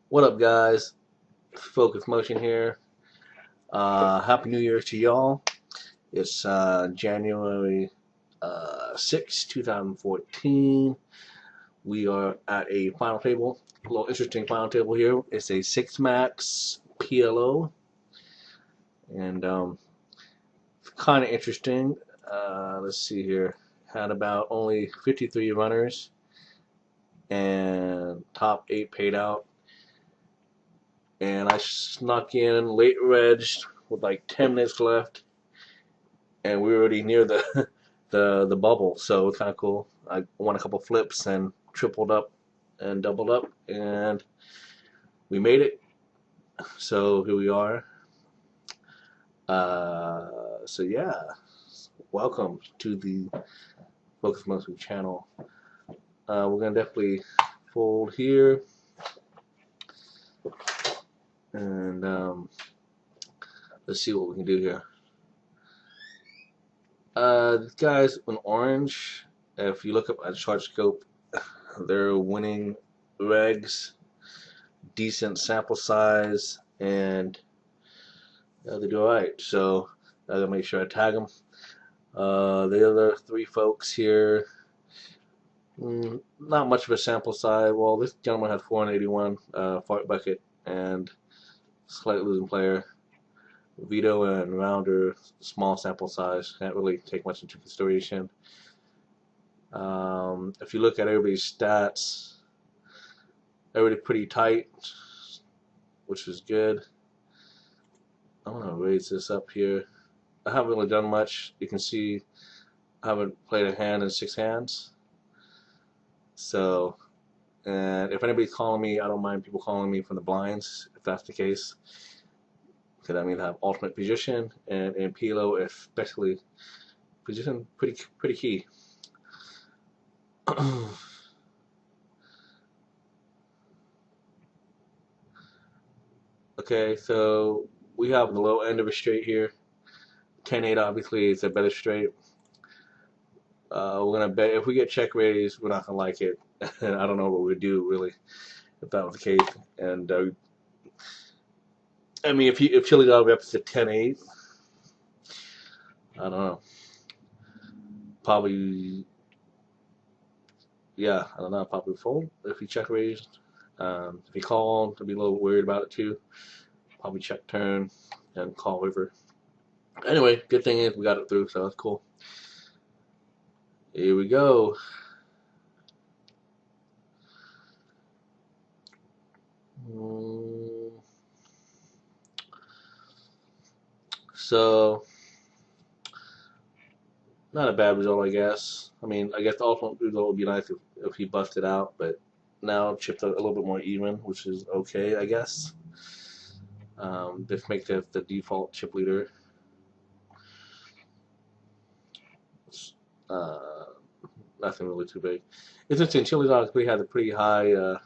What up, guys? Focus Motion here. Happy New Year to y'all. It's January 6, 2014. We are at a final table, a little interesting final table here. It's a 6max PLO, and kind of interesting. Let's see here. Had about only 53 runners, and top 8 paid out. And I snuck in late reg with like 10 minutes left, and we were already near the the bubble, so it's kind of cool. I won a couple flips and tripled up and doubled up, and we made it. So here we are. So yeah, welcome to the Focus Monthly channel. We're gonna definitely fold here, and let's see what we can do here. These guys in orange, if you look up at chart scope, they're winning regs, decent sample size, and they do alright. So I gotta make sure I tag them. The other three folks here, not much of a sample size. Well, this gentleman had 481, Fart Bucket, and slight losing player. Vito and Rounder, small sample size, can't really take much into consideration. If you look at everybody's stats, everybody pretty tight, which is good. I'm gonna raise this up here. I haven't really done much. You can see I haven't played a hand in 6 hands. So, and if anybody's calling me, I don't mind people calling me from the blinds, if that's the case. Because that means I have ultimate position, and in PLO especially, position pretty key. Okay, so we have the low end of a straight here. 10-8 obviously is a better straight. We're gonna bet if we get check raised, we're not gonna like it. And I don't know what we'd do really if that was the case. And I mean, if Chili Dog reps to 10-8, I don't know. Probably, yeah, I don't know. Probably fold if he check raised. If he called, I'd be a little worried about it too. Probably check turn and call river. Anyway, good thing is we got it through, so that's cool. Here we go. So, not a bad result, I guess. I mean, I guess the ultimate result would be nice if he busted out, but now chipped a little bit more even, which is okay, I guess. This makes the default chip leader. Uh, Nothing really too big. It's interesting. Chili Dogs we had a pretty high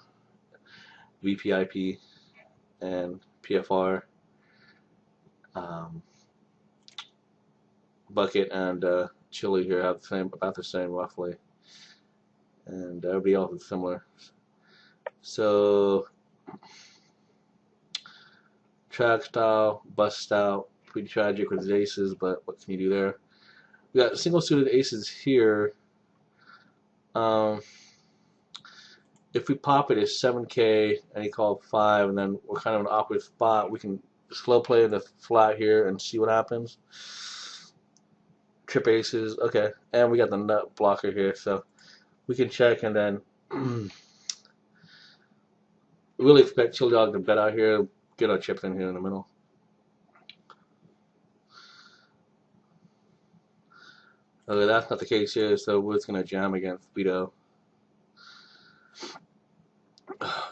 VPIP and PFR. Bucket and Chili here have about the same roughly, and everybody else is similar. So track style, bust style, pretty tragic with his aces, but what can you do there? We got single suited aces here. If we pop it as 7K and he called 5, and then we're kind of in an awkward spot, we can slow play the flat here and see what happens. Trip aces, okay, and we got the nut blocker here, so we can check and then really expect Chill Dog to bet out here, get our chips in here in the middle. Okay, that's not the case here, so we're just gonna jam against Vito.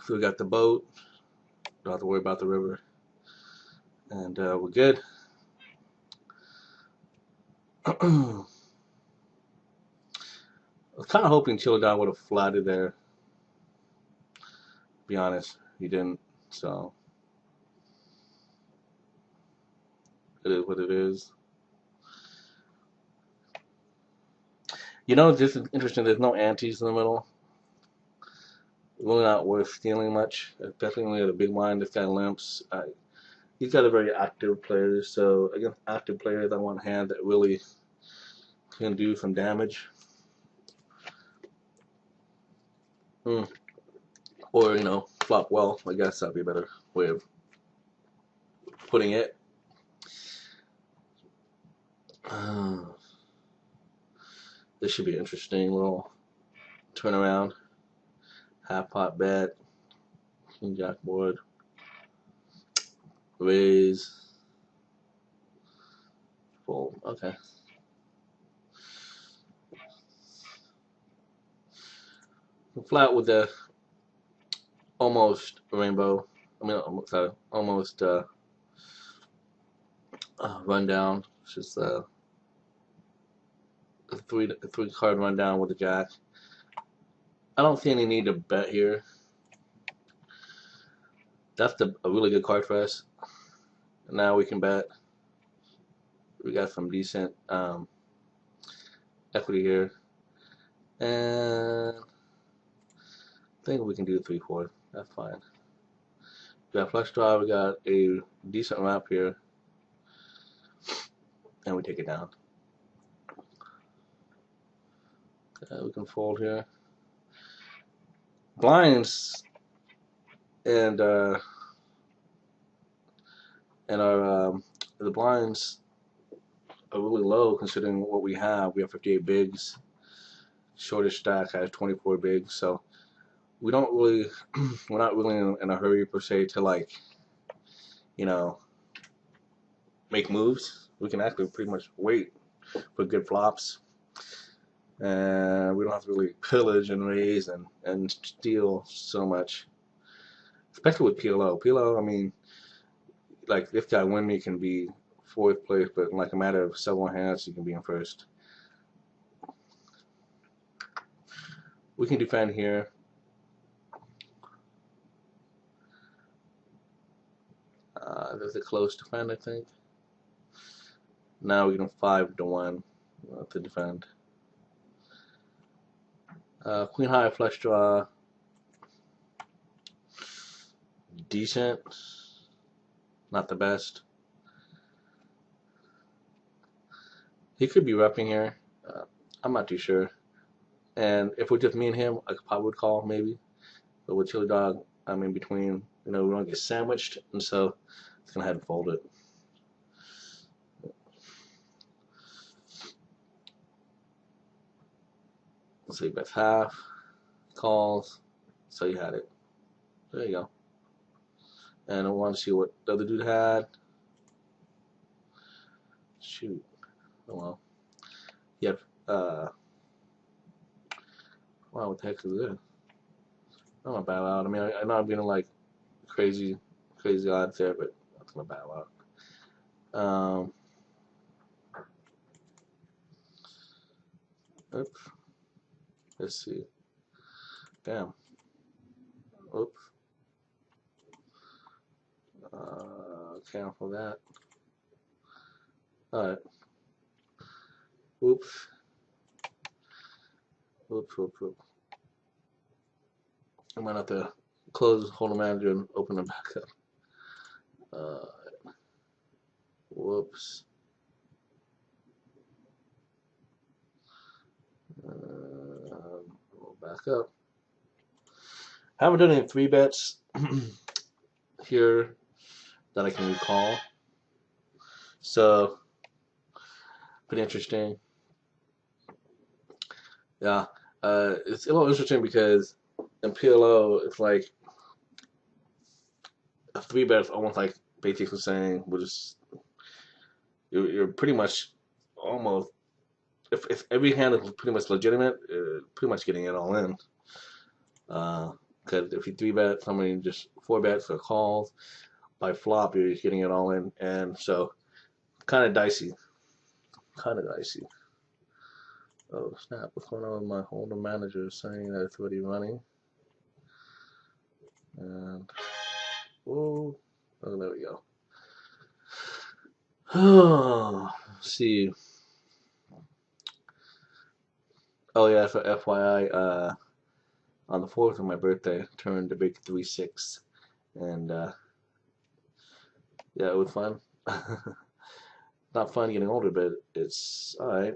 So we got the boat, don't have to worry about the river, and we're good. I was kind of hoping Chill Dog would have flatted there. To be honest, he didn't, so it is what it is. You know, this is interesting. There's no antes in the middle, really not worth stealing much. Definitely the big blind. This guy limps. He's got a very active player, so against active players, I want hand that really can do some damage. Or, flop well. I guess that'd be a better way of putting it. This should be an interesting little turnaround. Half pot bet. King jack board. Raise. Fold. Okay. Flat with the almost rainbow. Sorry, almost rundown. It's just a three card rundown with the jack. I don't see any need to bet here. That's a really good card for us. Now we can bet. We got some decent equity here, and I think we can do 3-4. That's fine. We got flush draw. We got a decent wrap here, and we take it down. Okay, we can fold here. Blinds and our the blinds are really low considering what we have. We have 58 bigs. Shortest stack has 24 bigs, so we don't really we're not really in a hurry per se to make moves. We can actually pretty much wait for good flops, and we don't have to really pillage and raise and steal so much, especially with PLO. PLO, I mean, like this guy win me can be fourth place, but in like a matter of several hands, you can be in first. We can defend here. There's a close defend, I think. Now we can 5-1 to defend. Queen high flush draw. Decent. Not the best. He could be repping here. I'm not too sure. And if we're just me and him, I probably would call maybe. But with Chili Dog, I'm in between. We don't get sandwiched, and so it's gonna have to fold it. Let's see, bets half, calls. So you had it. There you go. And I want to see what the other dude had. Shoot. Oh well. Yep. Wow, what the heck is this? I'm gonna bow out. I mean, I know I'm getting like crazy odds there, but I'm gonna bow out. Oops. Let's see. Damn. Oops. Cancel that. Alright. Oops. Oops. I might have to close Holder Manager and open it back up. Whoops. We'll back up. I haven't done any 3 bets here that I can recall. So, pretty interesting. Yeah, it's a little interesting because in PLO, it's like a 3 bet is almost like basically saying you're pretty much almost, if every hand is pretty much legitimate, pretty much getting it all in. Because if you 3 bet, somebody just 4 bets or calls, by flop you're just getting it all in, and so kind of dicey. Oh snap! What's going on with my Holder Manager saying that it's already running? And oh, there we go. Let's see. Oh yeah, for FYI, on the 4th of my birthday, turned a big 3-6, and yeah, it was fun. Not fun getting older, but it's all right.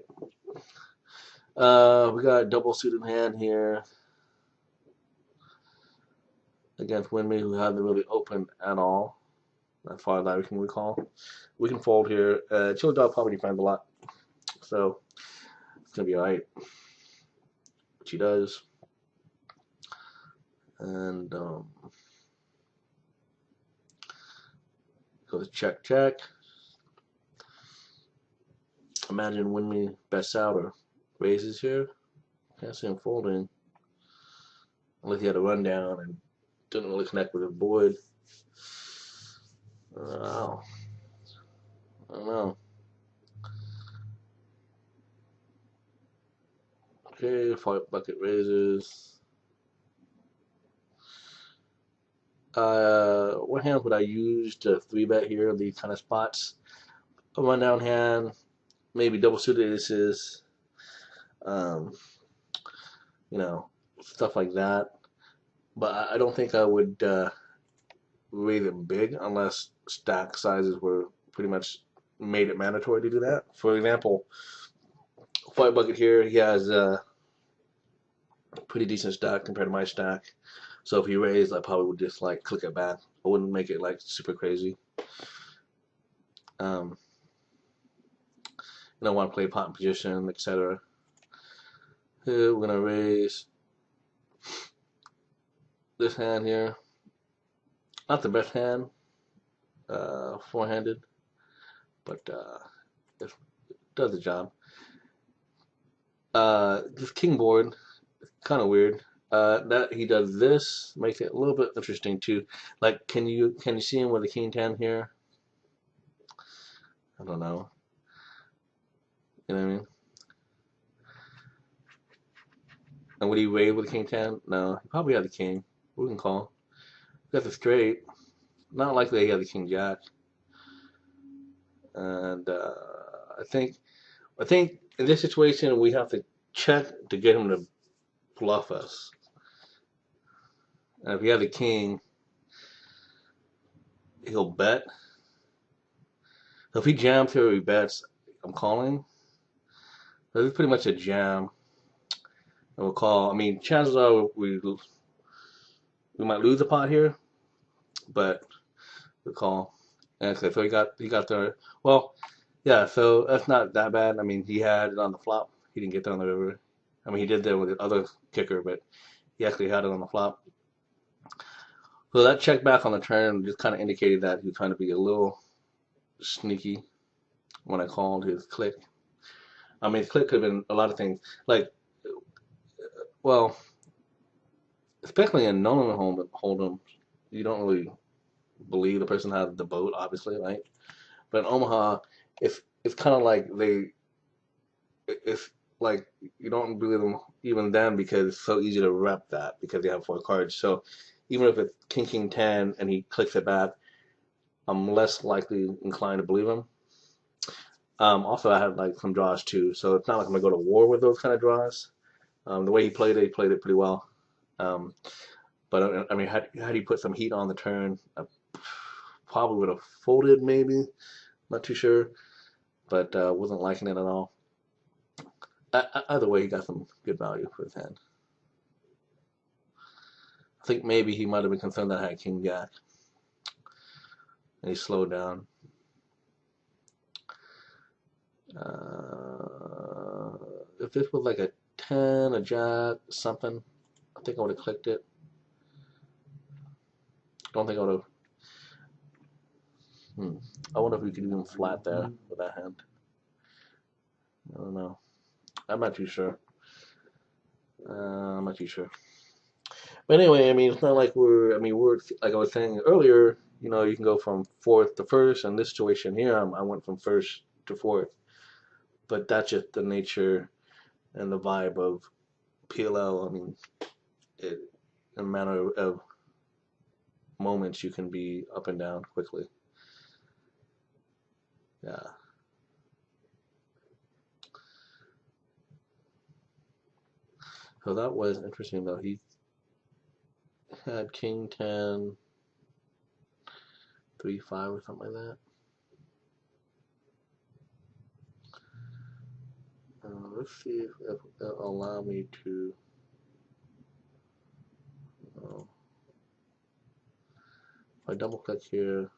We got a double suited hand here against Winmy, who hasn't really opened at all, as far as I can recall. We can fold here. Chill Dog probably defends a lot, so it's gonna be all right. Which he does, and goes check check. Imagine Winmy bets out or raises here. Can't see him folding unless he had a rundown and didn't really connect with the board. Oh, I don't know. Okay, 5 bucket raises. What hand would I use to 3-bet here? These kind of spots. A rundown hand, maybe double suited aces. You know, stuff like that. But I don't think I would raise it big unless stack sizes were pretty much made it mandatory to do that. For example, 5 bucket here, he has a pretty decent stack compared to my stack. So if he raised, I probably would just like click it back. I wouldn't make it like super crazy. You don't want to play pot in position, etc. Here we're gonna raise this hand here. Not the best hand, four-handed, but it does the job. This king board, kind of weird. That he does this makes it a little bit interesting too. Like, can you see him with a king 10 here? I don't know. You know what I mean? And would he raise with a king 10? No, he probably had the king. We can call. Got the straight. Not likely he had the king jack. And I think in this situation we have to check to get him to bluff us. And if he had the king, he'll bet. So if he jams here, he bets. I'm calling. So this is pretty much a jam. And we'll call. I mean, chances are we might lose the pot here, but we'll call. And so he got there. Well, yeah. So that's not that bad. I mean, he had it on the flop. He didn't get there on the river. I mean, he did there with the other kicker, but he actually had it on the flop. So that check back on the turn just kind of indicated that he was trying to be a little sneaky when I called his click. I mean, his click could have been a lot of things. Like, well, especially in no-limit hold'em, you don't really believe the person has the boat, obviously, right? But in Omaha, it's kind of like it's like you don't believe them even then because it's so easy to rep that because they have 4 cards. So even if it's king 10 and he clicks it back, I'm less likely inclined to believe him. Also, I had like some draws too, so it's not like I'm gonna go to war with those kind of draws. The way he played it pretty well. But I mean, had he put some heat on the turn, I probably would have folded maybe. Not too sure, but wasn't liking it at all. Either way, he got some good value for his hand. I think maybe he might have been concerned that I had king jack, and he slowed down. If this was like a 10, a jack, something, I think I would have clicked it. Don't think I would have. I wonder if we could even flat there with that hand. I don't know. I'm not too sure. I'm not too sure. But anyway, I mean, it's not like we're like I was saying earlier. You know, you can go from 4th to 1st. In this situation here, I went from 1st to 4th. But that's just the nature and the vibe of PLO. I mean, in a matter of moments, you can be up and down quickly. Yeah. So that was interesting, though. had king 10, 3, 5 or something like that. Let's see if it'll allow me to. If I double click here,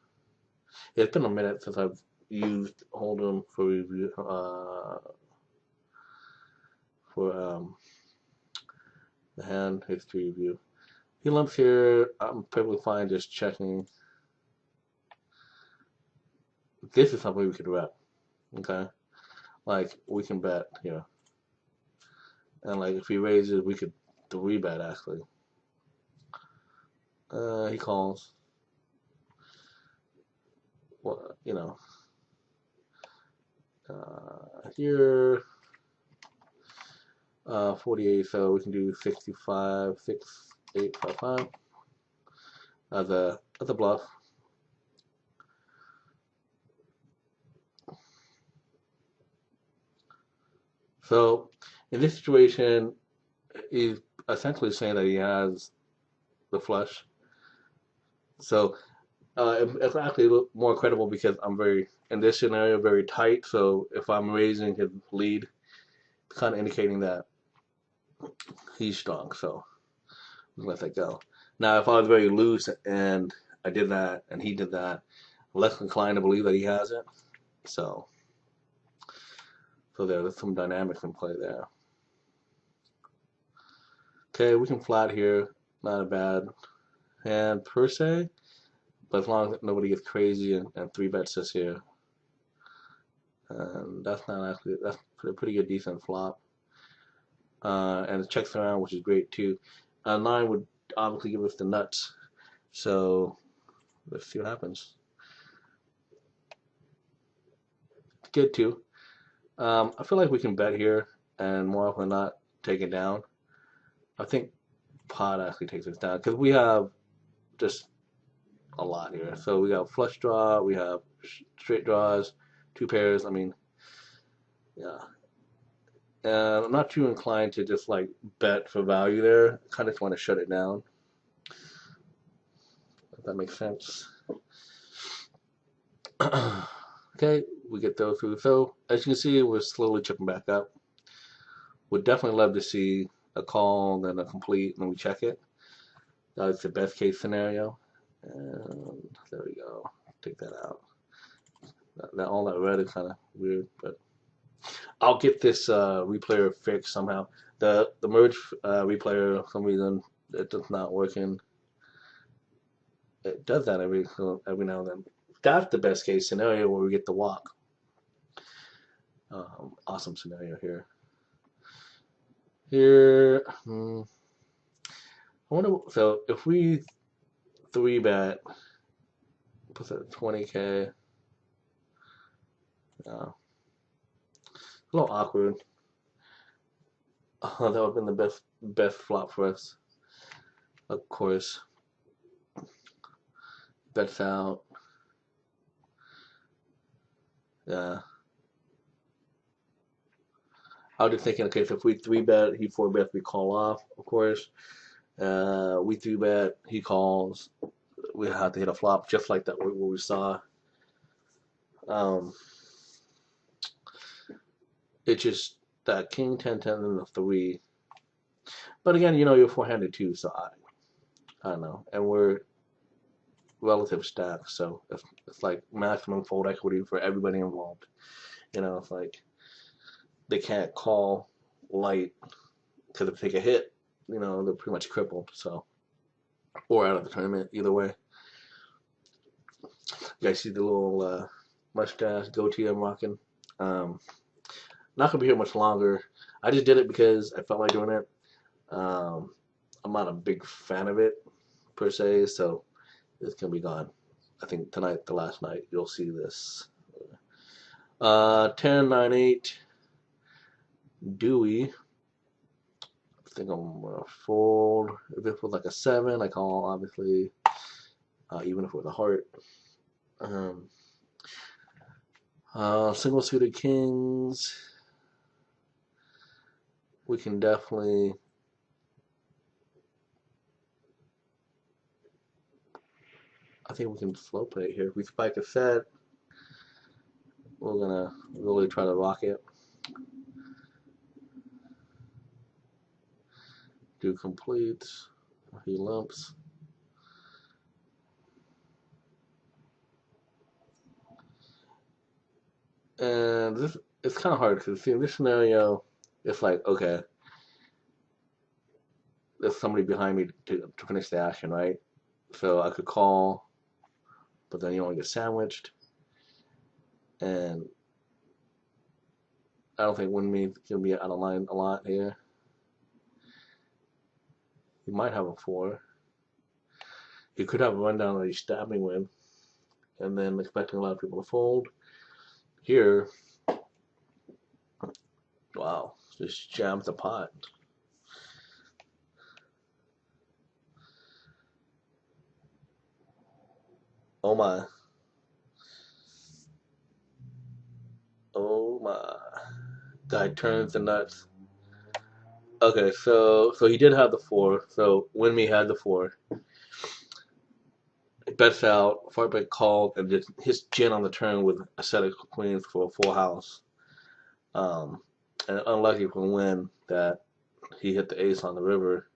it's been a minute since I've used Hold'em for review for the hand history review. He lumps here. I'm perfectly fine just checking. This is something we could rep. Okay, like we can bet here, and like if he raises, we could 3-bet actually. He calls. Well, you know, here 48, so we can do 65, 6, 8, 5, 5 as a bluff. So in this situation, he's essentially saying that he has the flush. So it's actually a little more credible because I'm very, in this scenario, very tight. So if I'm raising his lead, it's kind of indicating that he's strong. So let that go. Now, if I was very loose and I did that and he did that, I'm less inclined to believe that he has it. So there's some dynamics in play there. Okay, we can flat here. Not a bad hand per se, but as long as nobody gets crazy and 3-bets us here. And that's a pretty good decent flop. And it checks around, which is great too. 9 would obviously give us the nuts. So let's see what happens. Good too. I feel like we can bet here and more often than not take it down. I think pot actually takes us down because we have just a lot here. So we got flush draw, we have straight draws, 2 pairs. I mean, yeah. And I'm not too inclined to just like bet for value there. I kind of just want to shut it down. If that makes sense. Okay, we get those through. So as you can see, we're slowly chipping back up. Would definitely love to see a call, then a complete, and then we check it. That's the best case scenario. And there we go. Take that out. All that red is kind of weird, but I'll get this replayer fixed somehow. The merge replayer, for some reason, it does not working. It does that every now and then. That's the best case scenario where we get the walk. Awesome scenario here. Here, I wonder. So if we 3-bet, put that 20K. A little awkward. That would have been the best flop for us. Of course, bets out. Yeah. I was just thinking, okay, so if we 3-bet, he 4-bets, we call off, of course. We 3-bet, he calls. We have to hit a flop just like that what we saw. It's just that king 10 10 and the 3. But again, you're 4-handed too, so I don't know. And we're relative stacks, so it's like maximum fold equity for everybody involved. It's like they can't call light because if they take a hit, they're pretty much crippled. So, or out of the tournament, either way. You guys see the little mustache goatee I'm rocking? Not gonna be here much longer. I just did it because I felt like doing it. I'm not a big fan of it per se, so it's gonna be gone. I think tonight, the last night, you'll see this. 10, 9, 8. Dewey. I think I'm gonna fold. If it was like a 7, I call obviously. Even if it was a heart. Single suited kings. We can definitely I think we can slow play it here. If we spike a set, we're gonna really try to rock it. Do completes, he lumps. And this, it's kind of hard because see in this scenario, it's like, okay, there's somebody behind me to finish the action, right? So I could call, but then you only get sandwiched. And I don't think Winme's gonna be out of line a lot here. He might have a 4. He could have a rundown that he's stabbing with, and then expecting a lot of people to fold. Here, wow, just jams the pot. Oh my. Oh my. Guy turns the nuts. Okay, so he did have the 4. So Winme had the 4. He bets out, fart break called, and just hits gin on the turn with a set of queens for a full house. And unlucky for Win that he hit the ace on the river.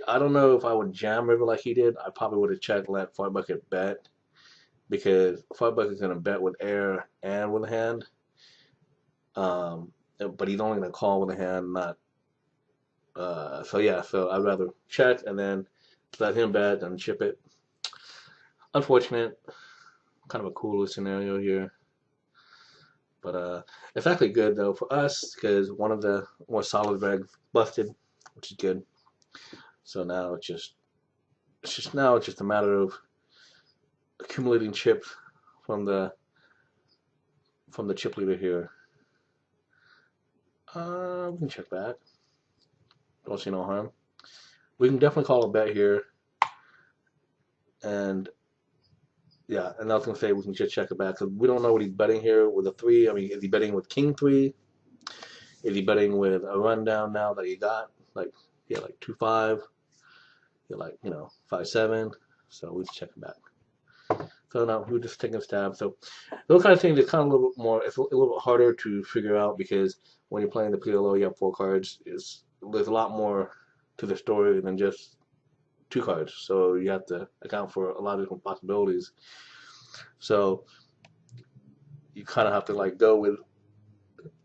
I don't know if I would jam river like he did. I probably would have checked, let fart bucket bet, because fart bucket's gonna bet with air and with a hand. Um, but he's only gonna call with a hand, not. So yeah, so I'd rather check and then let him bet and chip it. Unfortunate, kind of a cooler scenario here, but it's actually good though for us because one of the more solid regs busted, which is good. So now it's just a matter of accumulating chips from the chip leader here. We can check back. Don't see no harm. We can definitely call a bet here. And yeah, and I was gonna say we can just check it back because we don't know what he's betting here with a 3. I mean, is he betting with King 3? Is he betting with a rundown now that he got? Like he had like 2-5. He had like 5-7. So we just check it back. So now we're just taking a stab. So those kind of things are kind of a little bit more. It's a little bit harder to figure out because when you're playing the PLO, you have 4 cards. There's a lot more to the story than just 2 cards. So you have to account for a lot of different possibilities. So you kind of have to like go with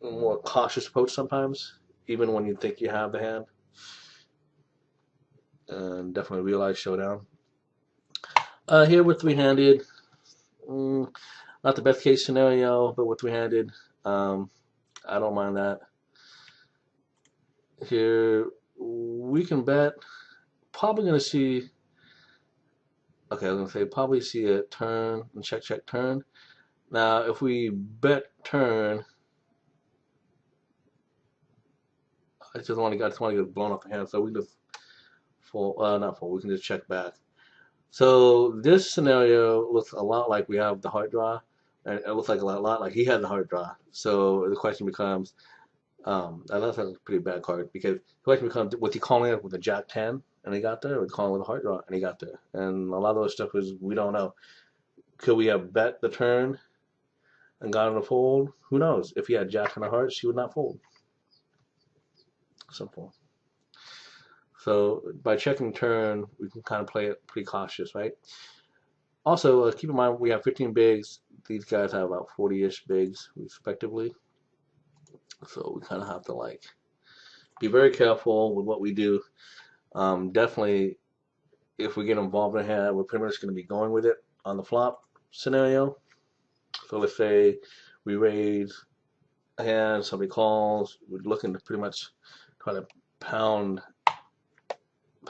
a more cautious approach sometimes, even when you think you have the hand. And definitely realize showdown. Here we're 3-handed. Not the best case scenario, but we're 3-handed. I don't mind that. Here we can bet. Probably gonna see. Okay, I was gonna say probably see a turn and check turn. Now if we bet turn, I just want to get blown off the hand, so we just fold. Not fold. We can just check back. So this scenario looks a lot like we have the heart draw, and it looks like a lot like he had the heart draw. So the question becomes, that's a pretty bad card because the question becomes, was he calling it with a Jack 10 and he got there, or was he calling with a heart draw and he got there? And a lot of those stuff is we don't know. Could we have bet the turn and got him to fold? Who knows? If he had Jack and a heart, she would not fold. Simple. So by checking turn, we can kind of play it pretty cautious, right? Also, keep in mind we have 15 bigs. These guys have about 40-ish bigs, respectively. So we kind of have to like be very careful with what we do. Definitely, if we get involved in a hand, we're pretty much going to be going with it on the flop scenario. So let's say we raise a hand, somebody calls, we're looking to pretty much try to pound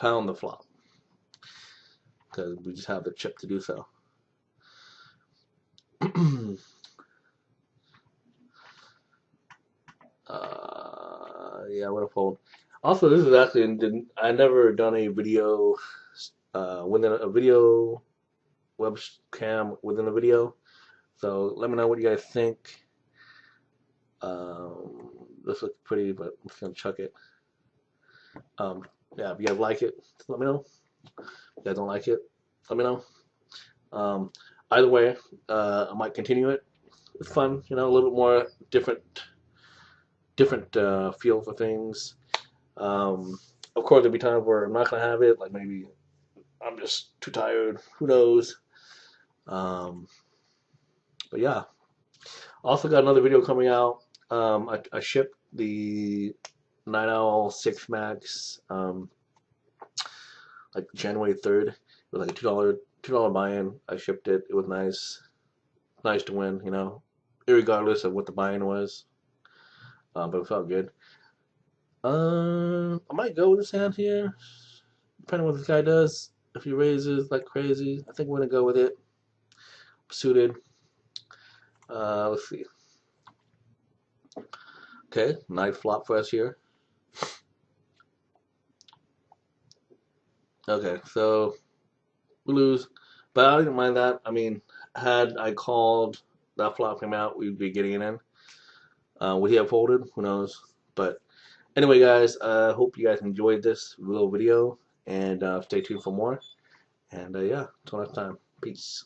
the flop because we just have the chip to do so. Yeah, I'm gonna fold. Also, this is actually I never done a video within a video webcam within a video. So let me know what you guys think. This looks pretty, but I'm just gonna chuck it. Yeah, if you guys like it, just let me know. you guys don't like it, let me know. Either way, I might continue it. It's fun, you know, a little bit more different feel for things. Of course, there'll be times where I'm not gonna have it, like maybe I'm just too tired. Who knows? Um, but yeah, also got another video coming out. I shipped the 9L 6max like January 3rd. It was like a $2 buy-in. I shipped it. It was nice to win, you know, irregardless of what the buy-in was. But it felt good. I might go with this hand here, depending on what this guy does. If he raises like crazy, I think we're gonna go with it. Suited. Let's see. Okay, nice flop for us here. Okay, so we lose, but I didn't mind that. I mean, had I called that flop came out, we'd be getting it in. Would he have folded? Who knows? But anyway, guys, hope you guys enjoyed this little video, and stay tuned for more. And yeah, until next time, peace.